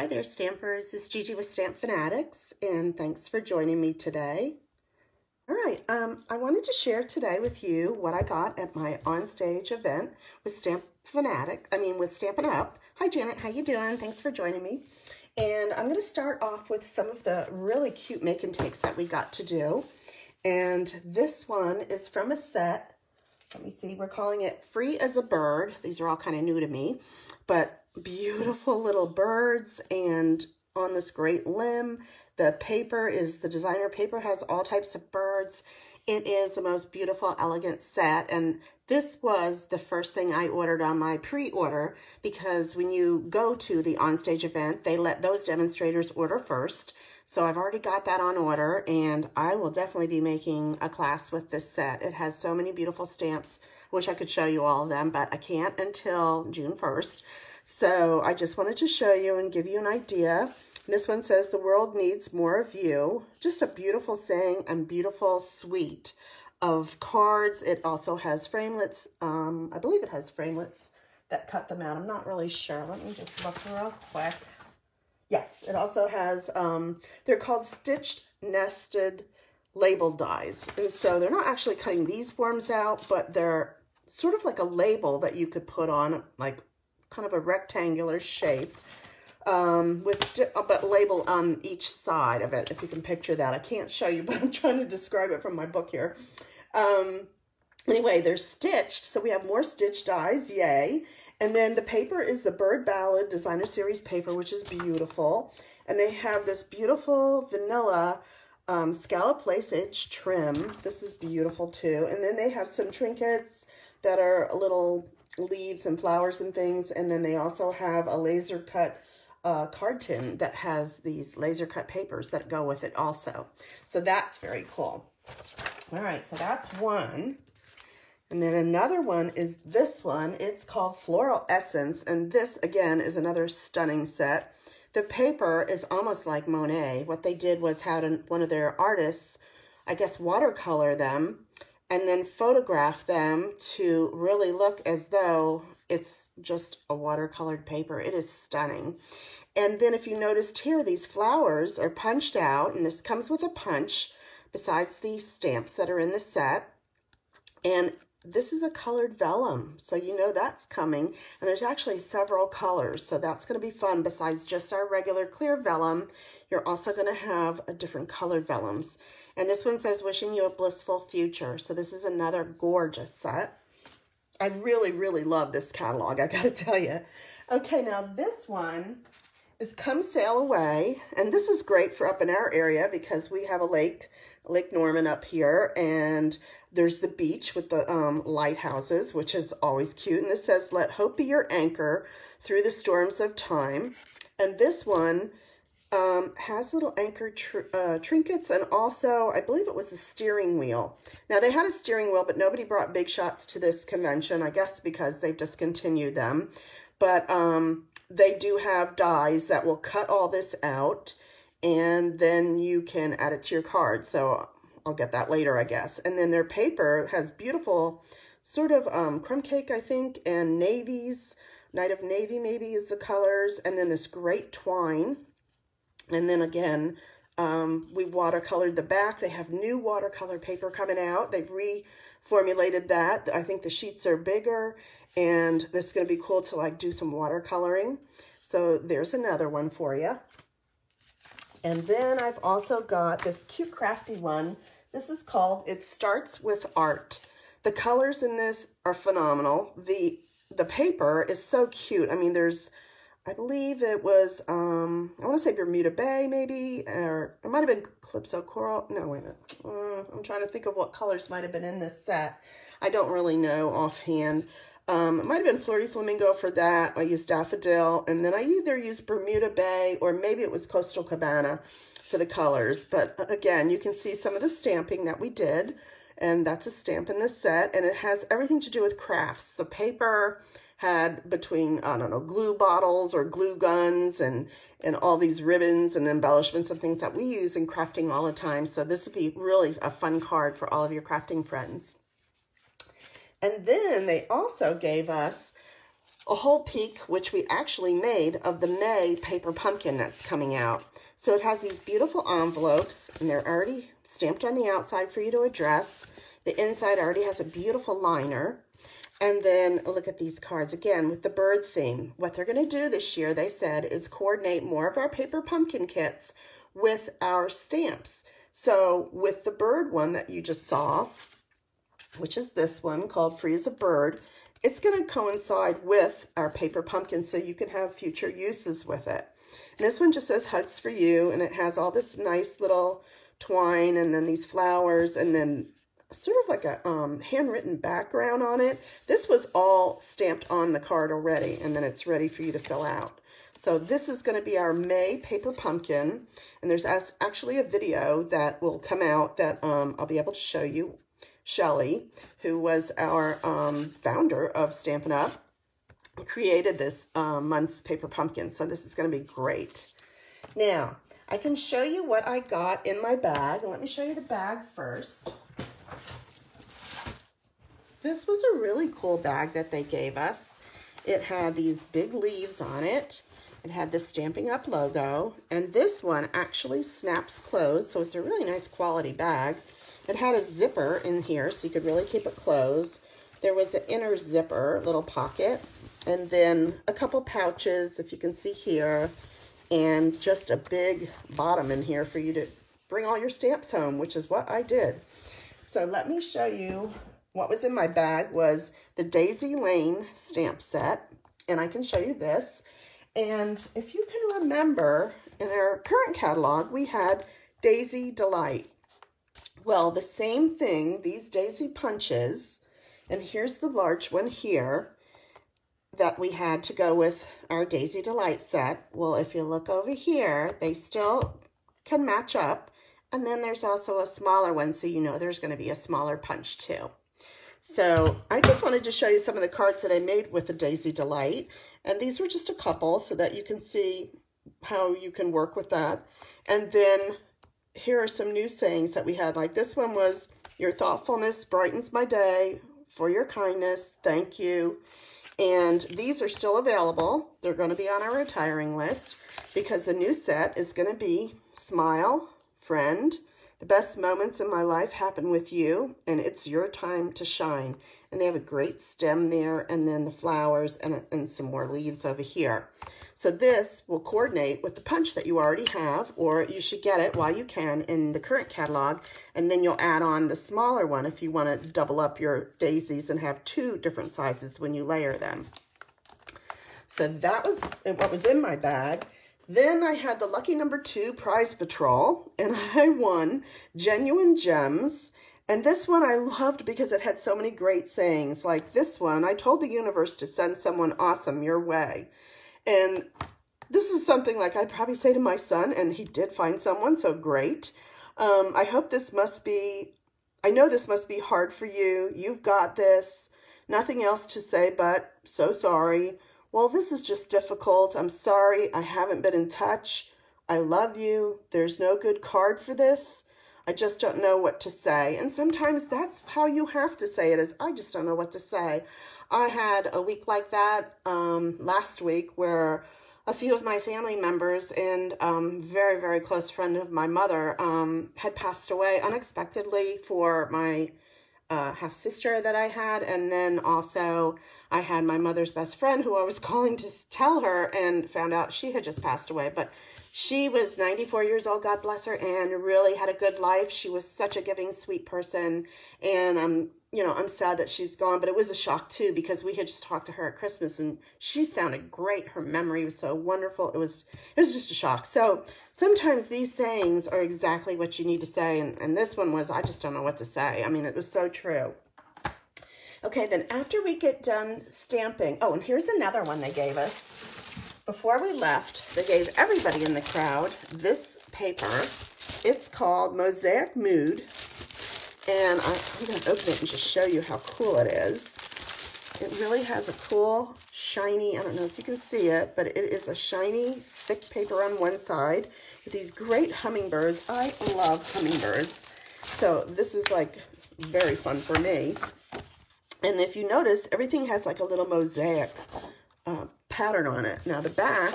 Hi there, Stampers. This is Gigi with StampFUNatics, and thanks for joining me today. All right, I wanted to share today with you what I got at my onstage event with with Stampin' Up. Hi, Janet. How you doing? Thanks for joining me. And I'm going to start off with some of the really cute make and takes that we got to do. And this one is from a set. Let me see. We're calling it Free as a Bird. These are all kind of new to me, but beautiful little birds and on this great limb. The paper is, the designer paper has all types of birds. It is the most beautiful, elegant set, and this was the first thing I ordered on my pre-order, because when you go to the onstage event, they let those demonstrators order first. So I've already got that on order, and I will definitely be making a class with this set. It has so many beautiful stamps. Wish I could show you all of them, but I can't until June 1st. So I just wanted to show you and give you an idea. This one says, "The world needs more of you." Just a beautiful saying and beautiful suite of cards. It also has framelits. I believe it has framelits that cut them out. I'm not really sure. Let me just look real quick. Yes, it also has, they're called stitched nested label dies. And so they're not actually cutting these forms out, but they're sort of like a label that you could put on, like kind of a rectangular shape. But label on each side of it, if you can picture that. I can't show you, but I'm trying to describe it from my book here. Anyway, they're stitched, so we have more stitched dies, yay. And then the paper is the Bird Ballad Designer Series paper, which is beautiful. And they have this beautiful vanilla scallop lace edge trim. This is beautiful too. And then they have some trinkets that are little leaves and flowers and things. And then they also have a laser cut card tin that has these laser cut papers that go with it also. So that's very cool. All right, so that's one. And then another one is this one. It's called Floral Essence, and this again is another stunning set. The paper is almost like Monet. What they did was had one of their artists, I guess, watercolor them and then photograph them to really look as though it's just a watercolored paper. It is stunning. And then if you noticed here, these flowers are punched out, and this comes with a punch besides the stamps that are in the set. And this is a colored vellum, so you know that's coming. And there's actually several colors, so that's going to be fun. Besides just our regular clear vellum, you're also going to have a different colored vellums. And this one says, "Wishing you a blissful future." So this is another gorgeous set. I really, really love this catalog, I gotta tell you. Okay, now this one is Come Sail Away, and this is great for up in our area because we have a Lake Norman up here, and there's the beach with the lighthouses, which is always cute. And this says, "Let hope be your anchor through the storms of time." And this one has little anchor trinkets, and also I believe it was a steering wheel. Now they had a steering wheel, but nobody brought Big Shots to this convention, I guess because they've discontinued them. But they do have dies that will cut all this out, and then you can add it to your card. So I'll get that later, I guess. And then their paper has beautiful sort of crumb cake, I think, and navies. Night of Navy maybe is the colors, and then this great twine. And then again, we watercolored the back. They have new watercolor paper coming out. They've reformulated that. I think the sheets are bigger, and this is going to be cool to like do some watercoloring. So there's another one for you. And then I've also got this cute crafty one. This is called It Starts With Art. The colors in this are phenomenal. The paper is so cute. I mean, there's, I believe it was, I want to say Bermuda Bay maybe, or it might have been Calypso Coral. No, wait a minute. I'm trying to think of what colors might have been in this set. I don't really know offhand. It might have been Flirty Flamingo for that. I used Daffodil, and then I either used Bermuda Bay or maybe it was Coastal Cabana for the colors. But again, you can see some of the stamping that we did, and that's a stamp in this set, and it has everything to do with crafts. The paper had between, I don't know, glue bottles or glue guns and all these ribbons and embellishments and things that we use in crafting all the time. So this would be really a fun card for all of your crafting friends. And then they also gave us a whole peek, which we actually made, of the May paper pumpkin that's coming out. So it has these beautiful envelopes, and they're already stamped on the outside for you to address. The inside already has a beautiful liner. And then look at these cards again with the bird theme. What they're going to do this year, they said, is coordinate more of our paper pumpkin kits with our stamps. So with the bird one that you just saw, which is this one called Free as a Bird, it's going to coincide with our paper pumpkin so you can have future uses with it. And this one just says Hugs for You, and it has all this nice little twine and then these flowers and then sort of like a handwritten background on it. This was all stamped on the card already, and then it's ready for you to fill out. So this is going to be our May paper pumpkin, and there's actually a video that will come out that I'll be able to show you. Shelly, who was our founder of Stampin' Up, created this month's paper pumpkin, so this is going to be great. Now, I can show you what I got in my bag, and let me show you the bag first. This was a really cool bag that they gave us. It had these big leaves on it. It had the Stampin' Up logo, and this one actually snaps closed, so it's a really nice quality bag. It had a zipper in here, so you could really keep it closed. There was an inner zipper, little pocket, and then a couple pouches, if you can see here, and just a big bottom in here for you to bring all your stamps home, which is what I did. So let me show you. What was in my bag was the Daisy Lane stamp set, and I can show you this. And if you can remember, in our current catalog, we had Daisy Delight. Well, the same thing, these Daisy punches, and here's the large one here that we had to go with our Daisy Delight set. Well, if you look over here, they still can match up. And then there's also a smaller one, so you know there's going to be a smaller punch too. So I just wanted to show you some of the cards that I made with the Daisy Delight. And these were just a couple so that you can see how you can work with that. And then here are some new sayings that we had. Like this one was, your thoughtfulness brightens my day, for your kindness, thank you. And these are still available. They're going to be on our retiring list because the new set is going to be Smile, Friend, the best moments in my life happen with you, and it's your time to shine. And they have a great stem there, and then the flowers and some more leaves over here. So this will coordinate with the punch that you already have, or you should get it while you can in the current catalog, and then you'll add on the smaller one if you want to double up your daisies and have two different sizes when you layer them. So that was what was in my bag. Then I had the lucky number 2 prize patrol, and I won Genuine Gems. And this one I loved because it had so many great sayings. Like this one, I told the universe to send someone awesome your way. And this is something like I'd probably say to my son, and he did find someone, so great. I hope this must be, I know this must be hard for you. You've got this. Nothing else to say but so sorry. Well, this is just difficult. I'm sorry. I haven't been in touch. I love you. There's no good card for this. I just don't know what to say. And sometimes that's how you have to say it, is I just don't know what to say. I had a week like that last week where a few of my family members and very, very close friend of my mother had passed away unexpectedly for my half-sister that I had, and then also I had my mother's best friend who I was calling to tell her and found out she had just passed away. But she was 94 years old, God bless her, and really had a good life. She was such a giving, sweet person, and you know, I'm sad that she's gone, but it was a shock too because we had just talked to her at Christmas and she sounded great. Her memory was so wonderful. It was just a shock. So sometimes these sayings are exactly what you need to say, and this one was, I just don't know what to say. I mean, it was so true. Okay, then after we get done stamping, oh, and here's another one they gave us. Before we left, they gave everybody in the crowd this paper. It's called Mosaic Mood. And I'm going to open it and just show you how cool it is. It really has a cool, shiny, I don't know if you can see it, but it is a shiny, thick paper on one side with these great hummingbirds. I love hummingbirds. So this is like very fun for me. And if you notice, everything has like a little mosaic pattern on it. Now the back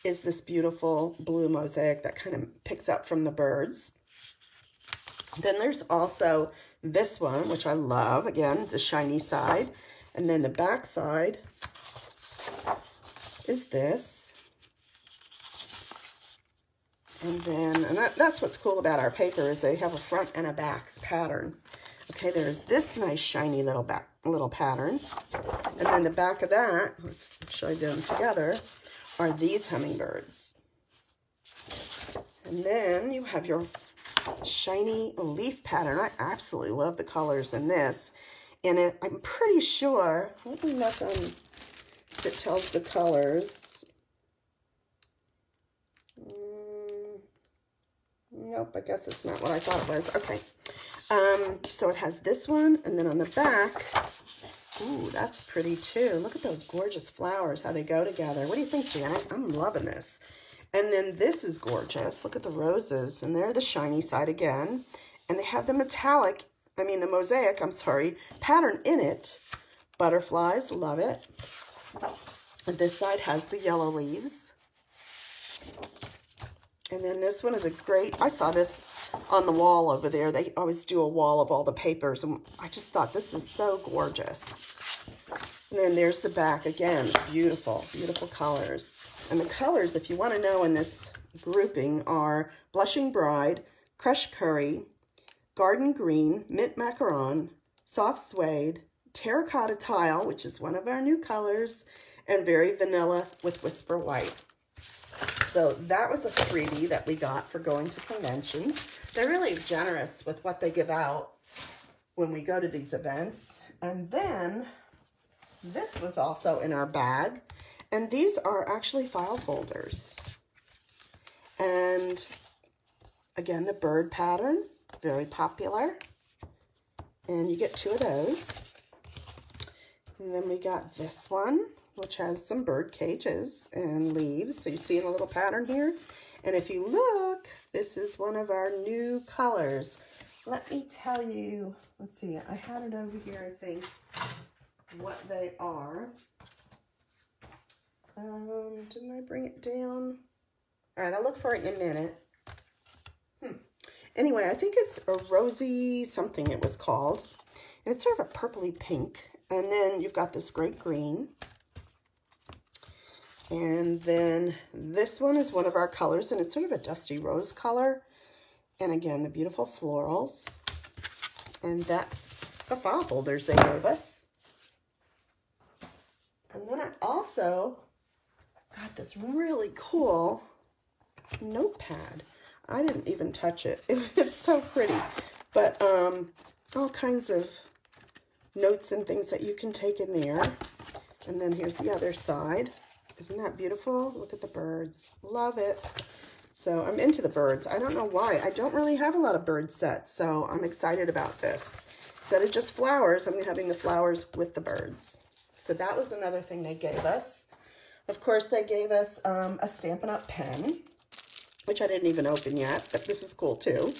is this beautiful blue mosaic that kind of picks up from the birds. Then there's also this one, which I love, again, the shiny side. And then the back side is this. And then, that's what's cool about our paper, is they have a front and a back pattern. Okay, there's this nice shiny little pattern. And then the back of that, let's show you them together, are these hummingbirds. And then you have your shiny leaf pattern. I absolutely love the colors in this. And I'm pretty sure, let me look on if it tells the colors. Nope, I guess it's not what I thought it was. Okay. So it has this one, and then on the back, ooh, that's pretty too. Look at those gorgeous flowers, how they go together. What do you think, Janet? I'm loving this. And then this is gorgeous. Look at the roses, and they're the shiny side again. And they have the metallic, the mosaic, pattern in it. Butterflies, love it. And this side has the yellow leaves. And then this one is a great, I saw this on the wall over there. They always do a wall of all the papers, and I just thought this is so gorgeous. And then there's the back again, beautiful, beautiful colors. And the colors, if you want to know in this grouping, are Blushing Bride, Crushed Curry, Garden Green, Mint Macaron, Soft Suede, Terracotta Tile, which is one of our new colors, and Very Vanilla with Whisper White. So that was a freebie that we got for going to convention. They're really generous with what they give out when we go to these events. And then this was also in our bag. And these are actually file folders. And again, the bird pattern, very popular. And you get 2 of those. And then we got this one, which has some bird cages and leaves. So you see in a little pattern here. And if you look, this is one of our new colors. Let me tell you, let's see, I had it over here, I think, what they are. Didn't I bring it down? All right, I'll look for it in a minute. Anyway, I think it's a rosy something it was called. And it's sort of a purpley pink. And then you've got this great green. And then this one is one of our colors, and it's sort of a dusty rose color. And again, the beautiful florals. And that's the file folders they gave us. And then I also got this really cool notepad. I didn't even touch it. It's so pretty. But all kinds of notes and things that you can take in there. And then here's the other side. Isn't that beautiful? Look at the birds. Love it. So I'm into the birds. I don't know why. I don't really have a lot of bird sets, so I'm excited about this. Instead of just flowers, I'm having the flowers with the birds. So that was another thing they gave us. Of course, they gave us a Stampin' Up pen, which I didn't even open yet, but this is cool too.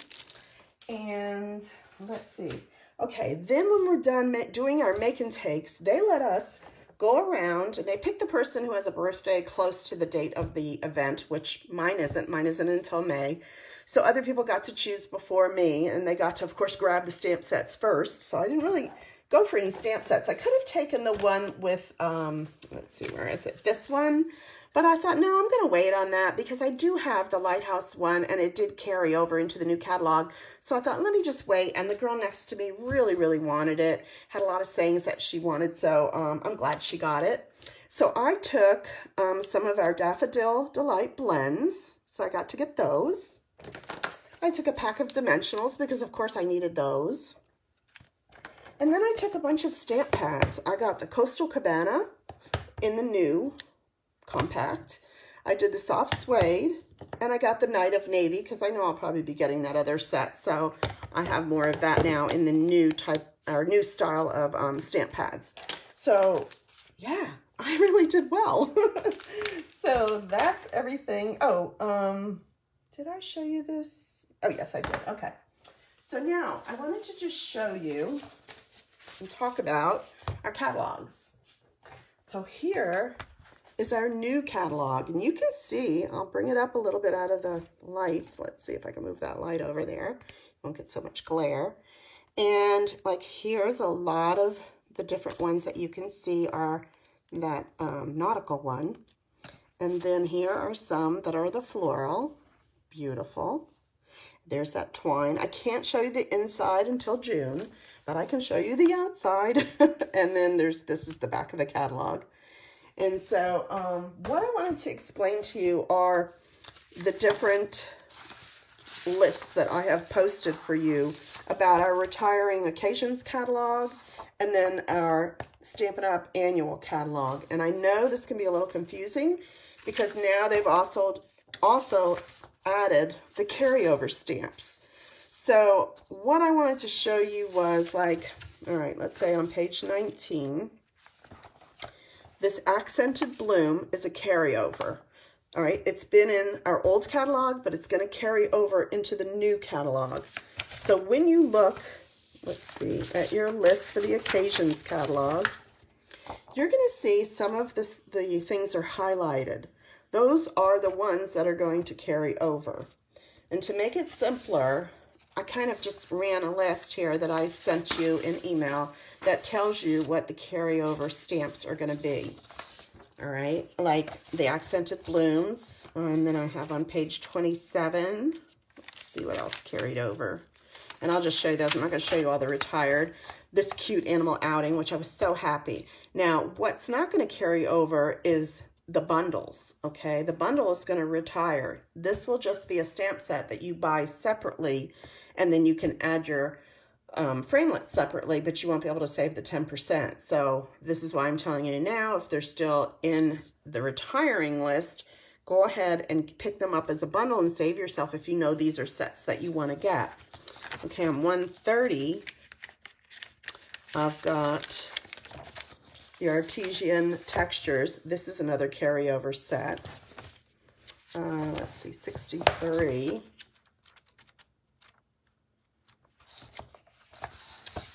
And let's see. Okay, then when we're done doing our make and takes, they let us go around, and they pick the person who has a birthday close to the date of the event, which mine isn't. Mine isn't until May. So other people got to choose before me, and they got to, of course, grab the stamp sets first. So I didn't really go for any stamp sets. I could have taken the one with, let's see, where is it? This one. But I thought, no, I'm going to wait on that because I do have the Lighthouse one, and it did carry over into the new catalog. So I thought, let me just wait. And the girl next to me really, really wanted it. Had a lot of sayings that she wanted, so I'm glad she got it. So I took some of our Daffodil Delight blends. So I got to get those. I took a pack of dimensionals because, of course, I needed those. And then I took a bunch of stamp pads. I got the Coastal Cabana in the new compact. I did the soft suede, and I got the Night of Navy because I know I'll probably be getting that other set. So I have more of that now in the new type or new style of stamp pads. So yeah, I really did well. So that's everything. Oh, did I show you this? Oh yes, I did. Okay. So now I wanted to just show you and talk about our catalogs. So here is our new catalog, and you can see, I'll bring it up a little bit out of the lights. Let's see if I can move that light over there. Won't get so much glare. And like here's a lot of the different ones that you can see are that nautical one. And then here are some that are the floral. Beautiful. There's that twine. I can't show you the inside until June, but I can show you the outside. And then this is the back of the catalog. And so what I wanted to explain to you are the different lists that I have posted for you about our Retiring Occasions catalog and then our Stampin' Up annual catalog. And I know this can be a little confusing because now they've also added the carryover stamps. So what I wanted to show you was like, all right, let's say on page 19, this accented bloom is a carryover. All right, it's been in our old catalog, but it's going to carry over into the new catalog. So when you look, let's see, at your list for the Occasions catalog, you're going to see some of the things are highlighted. Those are the ones that are going to carry over. And to make it simpler, I kind of just ran a list here that I sent you in email that tells you what the carryover stamps are going to be. All right, like the accented blooms, and then I have on page 27, let's see what else carried over. And I'll just show you those. I'm not going to show you all the retired. This cute animal outing, which I was so happy. Now, what's not going to carry over is the bundles, okay? The bundle is going to retire. This will just be a stamp set that you buy separately, and then you can add your framelits separately, but you won't be able to save the 10%. So this is why I'm telling you now, if they're still in the retiring list, go ahead and pick them up as a bundle and save yourself if you know these are sets that you want to get. Okay, on 130, I've got the Artesian Textures. This is another carryover set. Let's see, 63.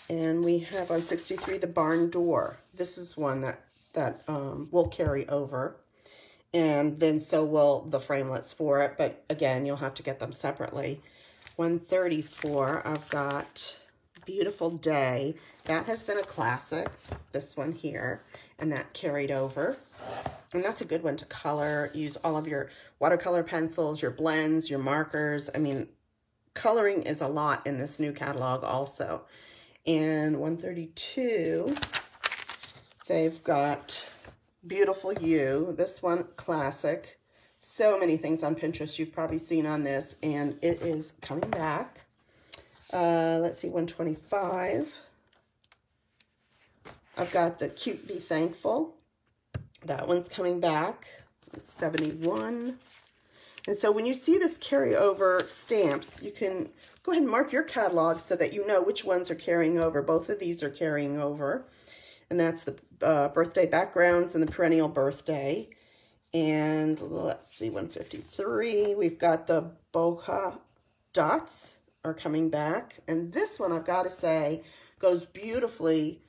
And we have on 63 the Barn Door. This is one that will carry over. And then so will the framelits for it. But again, you'll have to get them separately. 134, I've got Beautiful Day. That has been a classic, this one here. And that carried over. And that's a good one to color. Use all of your watercolor pencils, your blends, your markers. I mean, coloring is a lot in this new catalog also. And 132, they've got Beautiful You. This one, classic. So many things on Pinterest you've probably seen on this, and it is coming back. Let's see, 125. I've got the Cute Be Thankful. That one's coming back. It's 71. And so when you see this carryover stamps, you can go ahead and mark your catalog so that you know which ones are carrying over. Both of these are carrying over. And that's the birthday backgrounds and the perennial birthday. And let's see, 153. We've got the Bokeh Dots are coming back. And this one, I've got to say, goes beautifully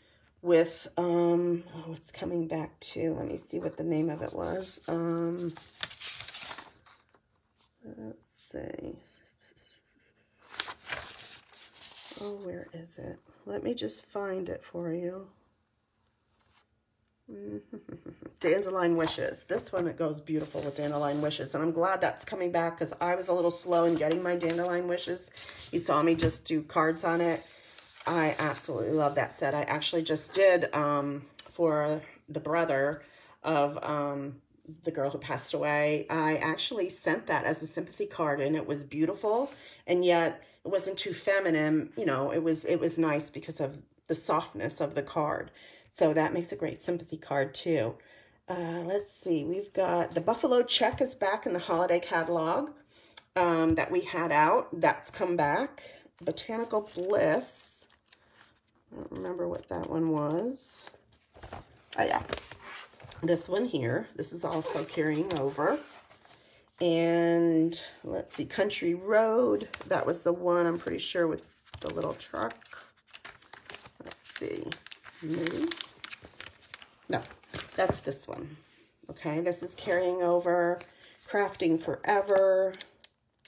with, oh, it's coming back too. Let me see what the name of it was. Let's see. Oh, where is it? Let me just find it for you. Dandelion Wishes. This one, it goes beautiful with Dandelion Wishes. And I'm glad that's coming back because I was a little slow in getting my Dandelion Wishes. You saw me just do cards on it. I absolutely love that set. I actually just did for the brother of the girl who passed away. I actually sent that as a sympathy card, and it was beautiful, and yet it wasn't too feminine. You know, it was nice because of the softness of the card. So that makes a great sympathy card too. Let's see, we've got the Buffalo Check is back in the holiday catalog that we had out. That's come back. Botanical Bliss. I don't remember what that one was. Oh yeah, this one here. This is also carrying over. And let's see, Country Road. That was the one, I'm pretty sure, with the little truck. Let's see. Maybe. No. That's this one. Okay, this is Carrying Over, Crafting Forever.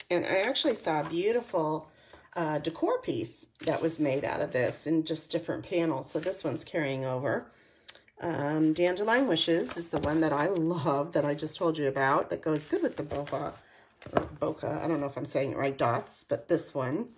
And I actually saw a beautiful decor piece that was made out of this in just different panels. So this one's Carrying Over. Dandelion Wishes is the one that I love, that I just told you about, that goes good with the bokeh. I don't know if I'm saying it right, dots, but this one.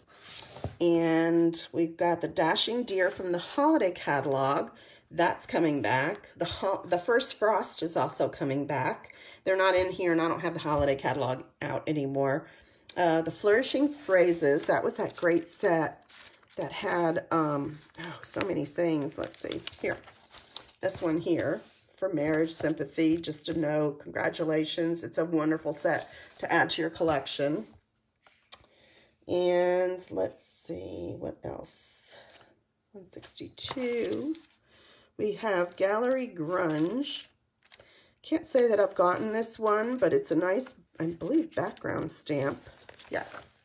And we've got the Dashing Deer from the holiday catalog. That's coming back. The First Frost is also coming back. They're not in here, and I don't have the holiday catalog out anymore. The Flourishing Phrases, that was that great set that had so many sayings. Let's see here. This one here, for marriage, sympathy, just to know, congratulations. It's a wonderful set to add to your collection. And let's see, what else? 162. We have Gallery Grunge. Can't say that I've gotten this one, but it's a nice, I believe, background stamp. Yes.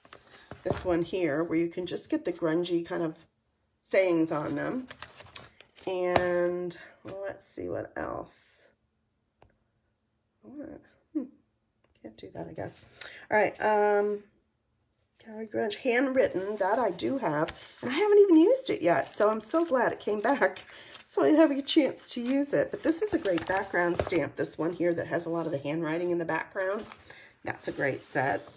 This one here, where you can just get the grungy kind of sayings on them. And let's see what else. Can't do that, I guess. All right, Gallery Grunge, handwritten, that I do have, and I haven't even used it yet, so I'm so glad it came back, so I have a chance to use it. But this is a great background stamp, this one here that has a lot of the handwriting in the background. That's a great set,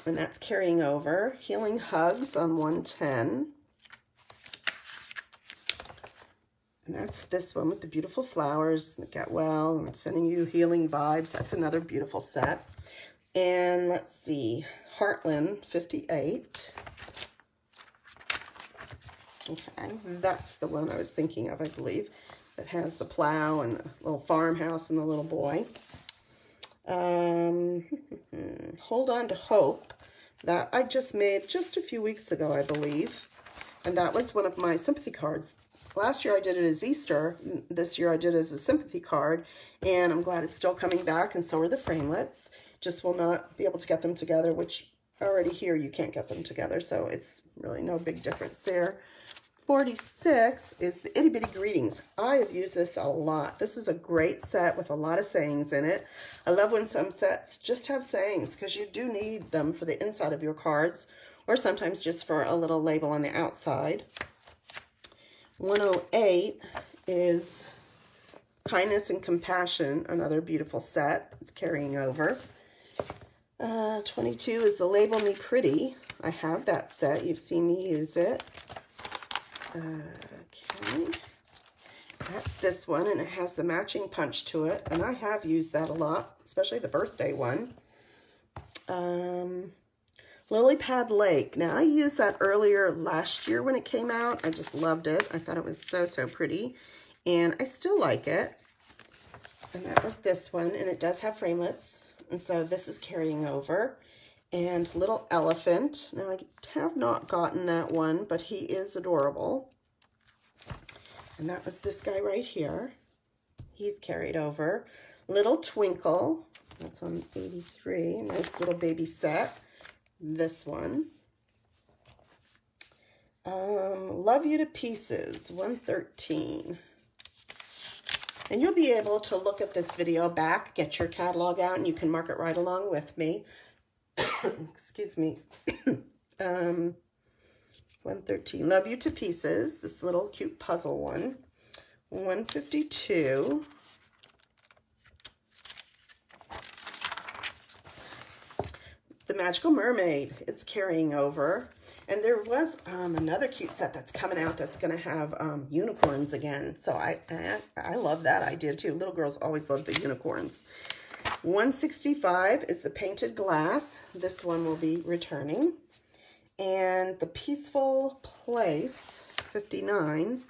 and that's Carrying Over. Healing Hugs on 110. And that's this one with the beautiful flowers. Get well, and sending you healing vibes. That's another beautiful set. And let's see, Heartland 58. Okay, that's the one I was thinking of, I believe. That has the plow and the little farmhouse and the little boy. Hold On to Hope. That I just made just a few weeks ago, I believe. And that was one of my sympathy cards. Last year I did it as Easter. This year I did it as a sympathy card. And I'm glad it's still coming back, and so are the framelits. Just will not be able to get them together, which already here you can't get them together, so it's really no big difference there. 46 is the Itty Bitty Greetings. I have used this a lot. This is a great set with a lot of sayings in it. I love when some sets just have sayings, because you do need them for the inside of your cards, or sometimes just for a little label on the outside. 108 is Kindness and Compassion, another beautiful set. It's Carrying Over. 22 is the Label Me Pretty. I have that set. You've seen me use it. Okay. That's this one, and it has the matching punch to it, and I have used that a lot, especially the birthday one. Lily Pad Lake. Now, I used that earlier last year when it came out. I just loved it. I thought it was so, so pretty, and I still like it. And that was this one, and it does have framelits, and so this is Carrying Over. And Little Elephant. Now, I have not gotten that one, but he is adorable. And that was this guy right here. He's carried over. Little Twinkle. That's on 83. Nice little baby set. This one. Love You to Pieces, 113. And you'll be able to look at this video back, get your catalog out, and you can mark it right along with me. Excuse me. 113. Love You to Pieces, this little cute puzzle one. 152. The Magical Mermaid. It's Carrying Over. And there was another cute set that's coming out that's going to have unicorns again. So I love that idea too. Little girls always love the unicorns. 165 is the Painted Glass. This one will be returning. And the Peaceful Place, 59.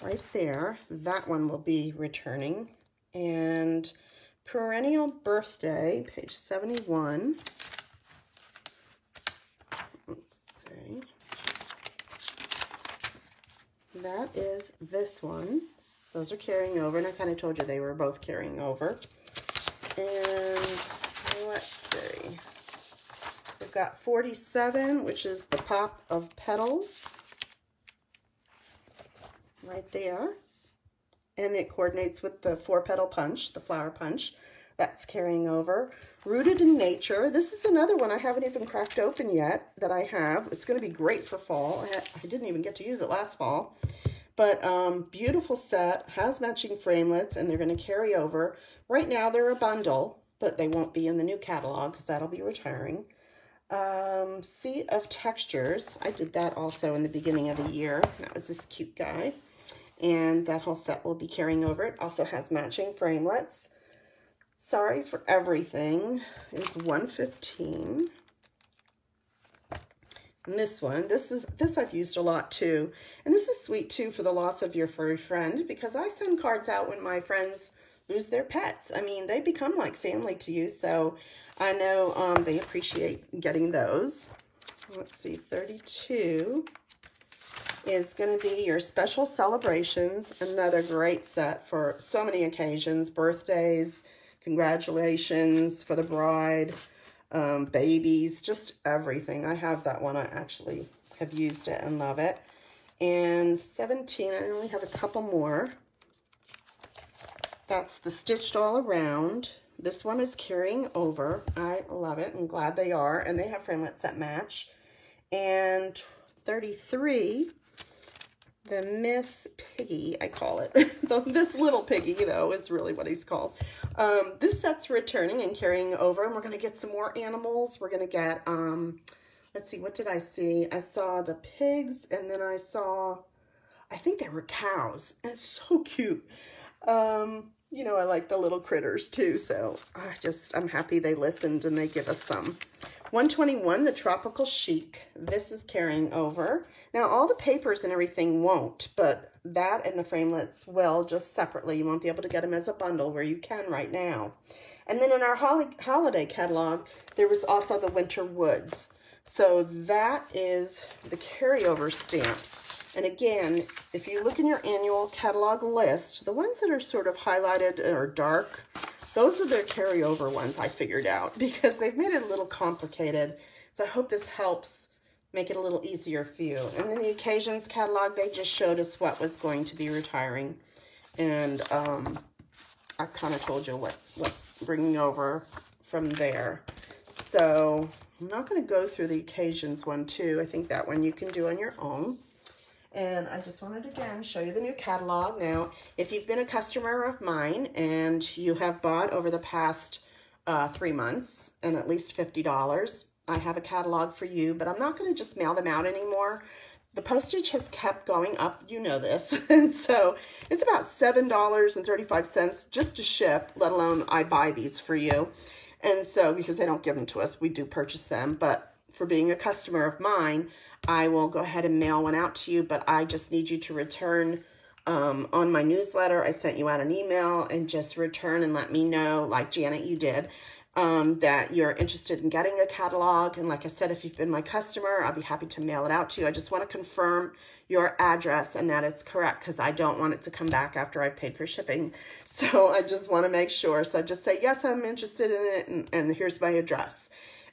Right there. That one will be returning. And Perennial Birthday, page 71. Let's see. That is this one. Those are carrying over, and I kind of told you they were both carrying over. And let's see. We've got 47, which is the Pop of Petals. right there. And it coordinates with the 4-petal punch, the flower punch. That's carrying over. Rooted in Nature. This is another one I haven't even cracked open yet that I have. It's going to be great for fall. I didn't even get to use it last fall. But beautiful set. Has matching framelits, and they're going to carry over. Right now they're a bundle, but they won't be in the new catalog because that'll be retiring. Sea of Textures. I did that also in the beginning of the year. That was this cute guy. And that whole set will be carrying over. It also has matching framelits. Sorry for Everything is $115. And this one, this I've used a lot too. And this is sweet too for the loss of your furry friend, because I send cards out when my friends lose their pets. I mean, they become like family to you, so I know they appreciate getting those. Let's see, 32 is going to be your Special Celebrations. Another great set for so many occasions, birthdays, congratulations for the bride, babies, just everything. I have that one. I actually have used it and love it. And 17, I only have a couple more. That's the Stitched All Around. This one is carrying over. I love it. I'm glad they are. And they have framelits that match. And 33, the Miss Piggy, I call it. This little piggy, though, is really what he's called. This set's returning and carrying over, and we're going to get some more animals. We're going to get, let's see, what did I see? I saw the pigs, and then I saw, I think they were cows. And it's so cute. You know, I like the little critters, too, so I'm happy they listened and they give us some. 121, the Tropical Chic. This is carrying over. Now, all the papers and everything won't, but that and the framelits will, just separately. You won't be able to get them as a bundle where you can right now. And then in our holiday catalog, there was also the Winter Woods. So that is the carryover stamps. And again, if you look in your annual catalog list, the ones that are sort of highlighted or dark, those are their carryover ones, I figured out, because they've made it a little complicated. So I hope this helps make it a little easier for you. And then the Occasions catalog, they just showed us what was going to be retiring. And I kind of told you what's bringing over from there. So I'm not going to go through the Occasions one too. I think that one you can do on your own. And I just wanted to, again, show you the new catalog. Now, if you've been a customer of mine and you have bought over the past 3 months and at least $50, I have a catalog for you, but I'm not going to just mail them out anymore. The postage has kept going up, you know this, and so it's about $7.35 just to ship, let alone I buy these for you. And so, because they don't give them to us, we do purchase them, but for being a customer of mine, I will go ahead and mail one out to you, but I just need you to return on my newsletter. I sent you out an email, and just return and let me know, like Janet, you did, that you're interested in getting a catalog. And like I said, if you've been my customer, I'll be happy to mail it out to you. I just want to confirm your address and that it's correct, because I don't want it to come back after I've paid for shipping. So I just want to make sure. So just say, yes, I'm interested in it, and here's my address.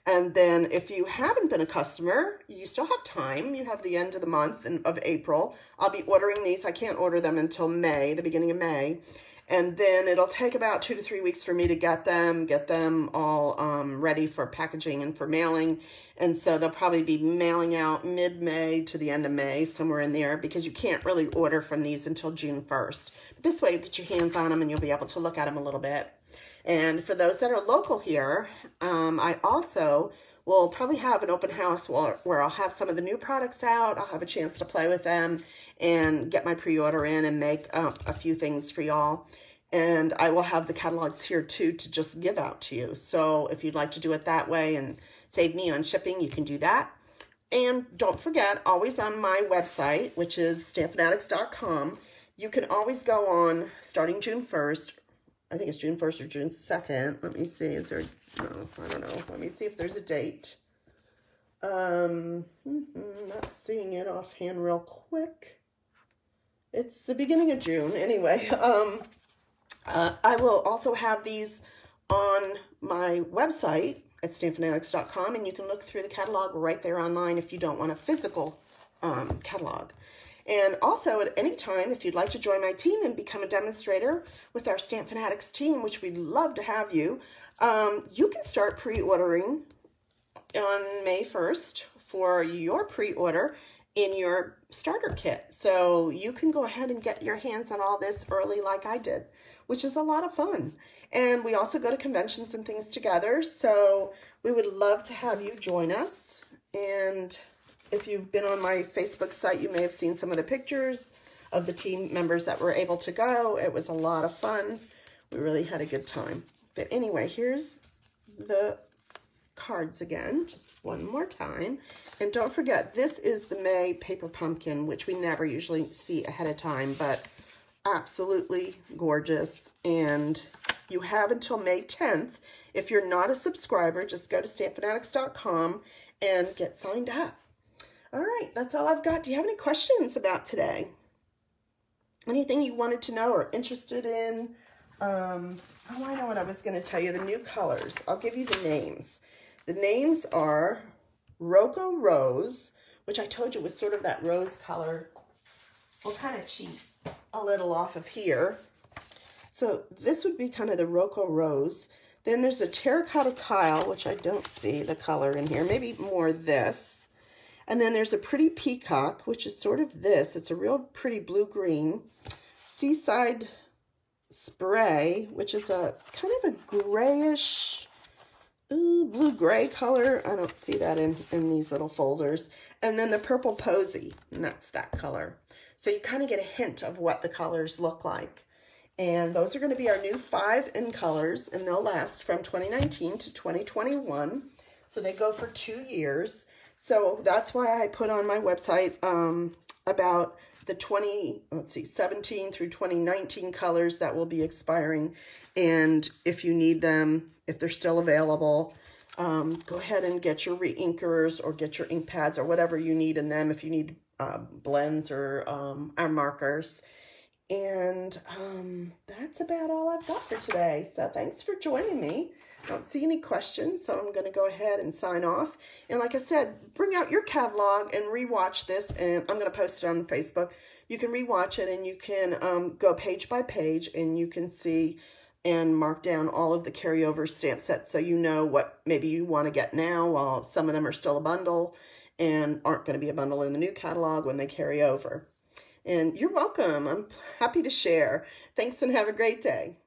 And then if you haven't been a customer, you still have time. You have the end of the month of April. I'll be ordering these. I can't order them until May, the beginning of May. And then it'll take about 2 to 3 weeks for me to get them all ready for packaging and for mailing. And so they'll probably be mailing out mid-May to the end of May, somewhere in there, because you can't really order from these until June 1st. But this way you get your hands on them and you'll be able to look at them a little bit. And for those that are local here, I also will probably have an open house where I'll have some of the new products out. I'll have a chance to play with them and get my pre-order in and make a few things for y'all. And I will have the catalogs here too to just give out to you. So if you'd like to do it that way and save me on shipping, you can do that. And don't forget, always on my website, which is StampFUNatics.com, you can always go on starting June 1st. I think it's June 1st or June 2nd. Let me see. Is there, no, I don't know. Let me see if there's a date. Not seeing it offhand real quick. It's the beginning of June. Anyway, I will also have these on my website at StampFUNatics.com, and you can look through the catalog right there online if you don't want a physical catalog. And also at any time, if you'd like to join my team and become a demonstrator with our StampFUNatics team, which we'd love to have you, you can start pre-ordering on May 1st for your pre-order in your starter kit. So you can go ahead and get your hands on all this early like I did, which is a lot of fun. And we also go to conventions and things together, so we would love to have you join us. And if you've been on my Facebook site, you may have seen some of the pictures of the team members that were able to go. It was a lot of fun. We really had a good time. But anyway, here's the cards again, just one more time. And don't forget, this is the May Paper Pumpkin, which we never usually see ahead of time, but absolutely gorgeous. And you have until May 10th. If you're not a subscriber, just go to StampFUNatics.com and get signed up. All right, that's all I've got. Do you have any questions about today? Anything you wanted to know or interested in? Oh, I know what I was going to tell you. The new colors. I'll give you the names. The names are Rocco Rose, which I told you was sort of that rose color. I'll kind of cheat a little off of here. So this would be kind of the Rocco Rose. Then there's a Terracotta Tile, which I don't see the color in here. Maybe more this. And then there's a Pretty Peacock, which is sort of this. It's a real pretty blue-green. Seaside Spray, which is a kind of a grayish, blue-gray color. I don't see that in these little folders. And then the Purple Posy, and that's that color. So you kind of get a hint of what the colors look like. And those are going to be our new 5 in colors, and they'll last from 2019 to 2021. So they go for 2 years. So that's why I put on my website about the 17 through 2019 colors that will be expiring. And if you need them, if they're still available, go ahead and get your re-inkers or get your ink pads or whatever you need in them if you need blends or our markers. And that's about all I've got for today. So thanks for joining me. I don't see any questions, so I'm going to go ahead and sign off. And like I said, bring out your catalog and rewatch this, and I'm going to post it on Facebook. You can rewatch it, and you can go page by page, and you can see and mark down all of the carryover stamp sets so you know what maybe you want to get now while some of them are still a bundle and aren't going to be a bundle in the new catalog when they carry over. And you're welcome. I'm happy to share. Thanks and have a great day.